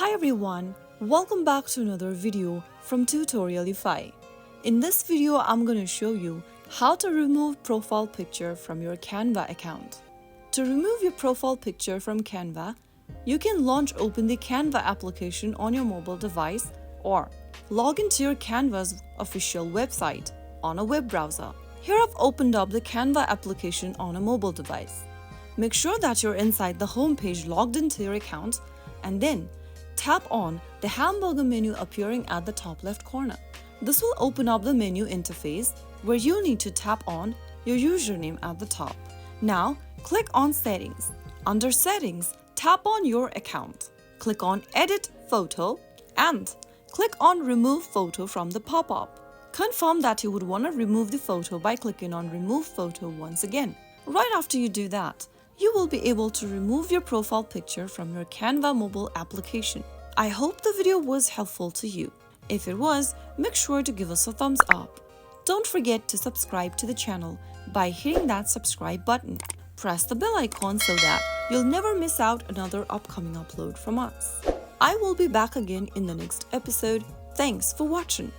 Hi everyone, welcome back to another video from Tutorialify. In this video, I'm going to show you how to remove profile picture from your Canva account. To remove your profile picture from Canva, you can open the Canva application on your mobile device or log into your Canva's official website on a web browser. Here I've opened up the Canva application on a mobile device. Make sure that you're inside the home page logged into your account and then tap on the hamburger menu appearing at the top left corner. This will open up the menu interface where you need to tap on your username at the top. Now, click on Settings. Under Settings, tap on your account. Click on Edit Photo and click on Remove Photo from the pop-up. Confirm that you would want to remove the photo by clicking on Remove Photo once again. Right after you do that, you will be able to remove your profile picture from your Canva mobile application. I hope the video was helpful to you. If it was, make sure to give us a thumbs up. Don't forget to subscribe to the channel by hitting that subscribe button. Press the bell icon so that you'll never miss out another upcoming upload from us. I will be back again in the next episode. Thanks for watching.